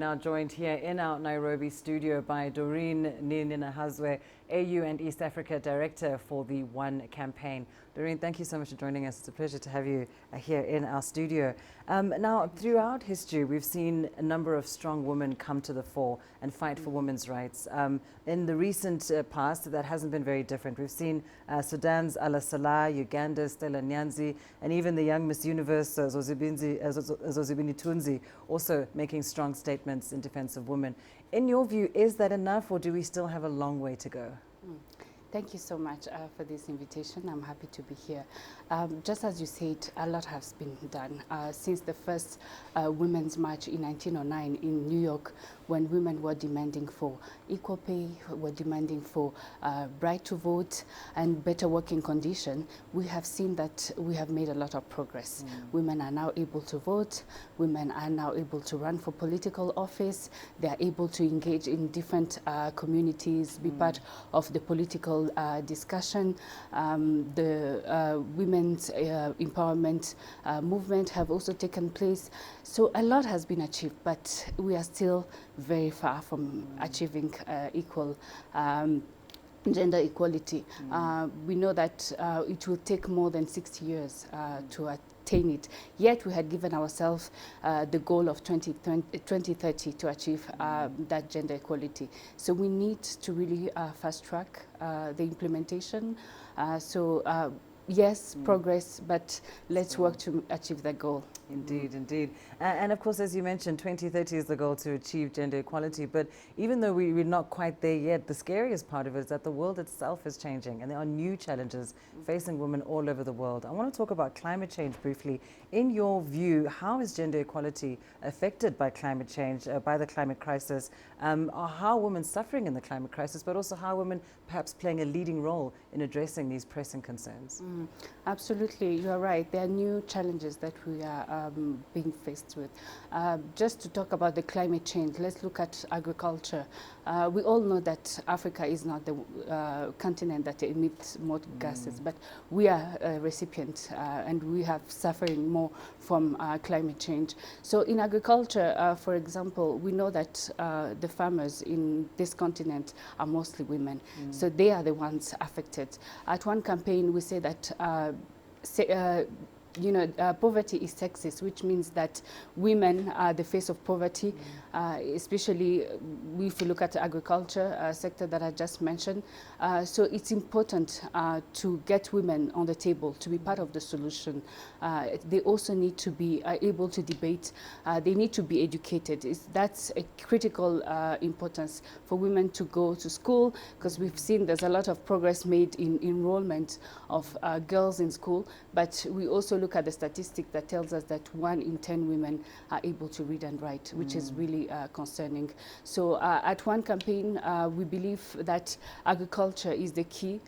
now joined here in our Nairobi studio by Dorine Ni-ninahazwe, AU and East Africa Director for the One campaign. Dorine, thank you so much for joining us. It's a pleasure to have you here in our studio. Now, throughout history, we've seen a number of strong women come to the fore and fight for women's rights. In the recent past, that hasn't been very different. We've seen Sudan's Ala Salah, Uganda's Stella Nyanzi, and even the young Miss Universe, Zozibini Tunzi, also making strong statements in defense of women. In your view, is that enough, or do we still have a long way to go? Thank you so much for this invitation. I'm happy to be here. Just as you said, a lot has been done since the first Women's March in 1909 in New York, when women were demanding for equal pay, were demanding for right to vote and better working condition. We have seen that we have made a lot of progress. Women are now able to vote. Women are now able to run for political office. They are able to engage in different communities, be part of the political discussion. The women's empowerment movement have also taken place. So a lot has been achieved, but we are still very far from achieving equal gender equality. We know that it will take more than 60 years to attain it. Yet we had given ourselves the goal of 2030 to achieve that gender equality. So we need to really fast track the implementation. Yes, progress, but let's work to achieve that goal. Indeed, indeed. And of course, as you mentioned, 2030 is the goal to achieve gender equality. But even though we're not quite there yet, the scariest part of it is that the world itself is changing and there are new challenges facing women all over the world. I want to talk about climate change briefly. In your view, how is gender equality affected by climate change, by the climate crisis? How are women suffering in the climate crisis, but also how are women perhaps playing a leading role in addressing these pressing concerns? Absolutely, you are right. There are new challenges that we are being faced with. Just to talk about the climate change, let's look at agriculture. We all know that Africa is not the continent that emits more gases, but we are a recipient and we have suffering more from climate change. So in agriculture, for example, we know that the farmers in this continent are mostly women. So they are the ones affected. At One campaign, we say that poverty is sexist, which means that women are the face of poverty, especially if you look at the agriculture sector that I just mentioned. So it's important to get women on the table, to be part of the solution. They also need to be able to debate. They need to be educated. That's a critical importance for women to go to school, because we've seen there's a lot of progress made in enrollment of girls in school, but we also look at the statistic that tells us that 1 in 10 women are able to read and write, which is really concerning. So at One campaign, we believe that agriculture is the key,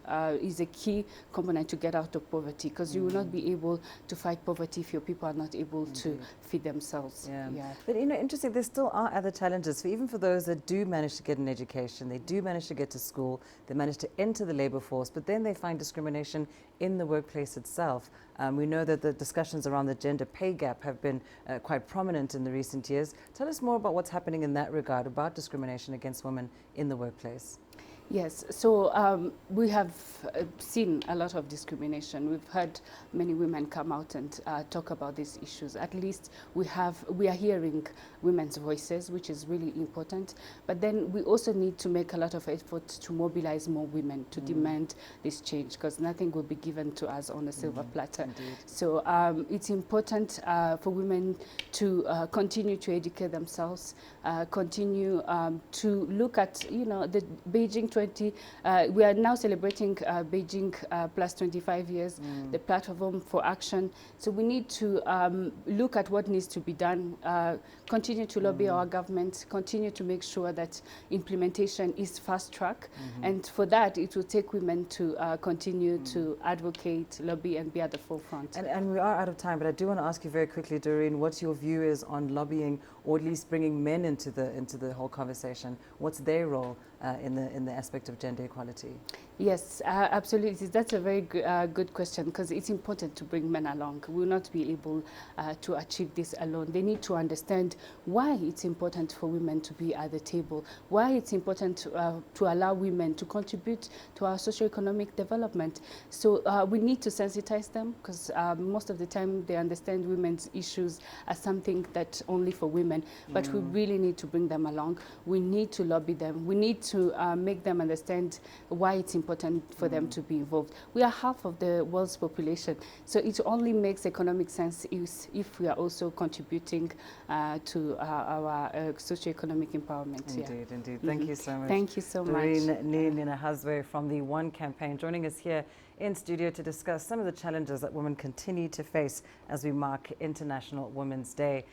component to get out of poverty, because you will not be able to fight poverty if your people are not able to feed themselves. But interesting, there still are other challenges, even for those that do manage to get an education, they do manage to get to school, they manage to enter the labor force, but then they find discrimination in the workplace itself. We know that the discussions around the gender pay gap have been quite prominent in the recent years. Tell us more about what's happening in that regard, about discrimination against women in the workplace. Yes, so we have seen a lot of discrimination. We've heard many women come out and talk about these issues. At least we are hearing women's voices, which is really important. But then we also need to make a lot of effort to mobilize more women to demand this change, because nothing will be given to us on a silver platter. Indeed. So it's important for women to continue to educate themselves, continue to look at, the Beijing we are now celebrating Beijing plus 25 years, the platform for action. So we need to look at what needs to be done, continue to lobby our government, continue to make sure that implementation is fast track. And for that, it will take women to continue to advocate, lobby, and be at the forefront. And we are out of time, but I do want to ask you very quickly, Dorine, what your view is on lobbying, or at least bringing men into the whole conversation. What's their role in the aspect of gender equality? Yes, absolutely. That's a very good question, because it's important to bring men along. We will not be able to achieve this alone. They need to understand why it's important for women to be at the table, why it's important to allow women to contribute to our socioeconomic development. So we need to sensitize them, because most of the time they understand women's issues as something that's only for women. But we really need to bring them along. We need to lobby them. We need to make them understand why it's important for them to be involved. We are half of the world's population, so it only makes economic sense if we are also contributing to our socioeconomic empowerment. Indeed, indeed. Thank you so much. Thank you so much. Dorine Ni-ninahazwe from the One campaign, joining us here in studio to discuss some of the challenges that women continue to face as we mark International Women's Day.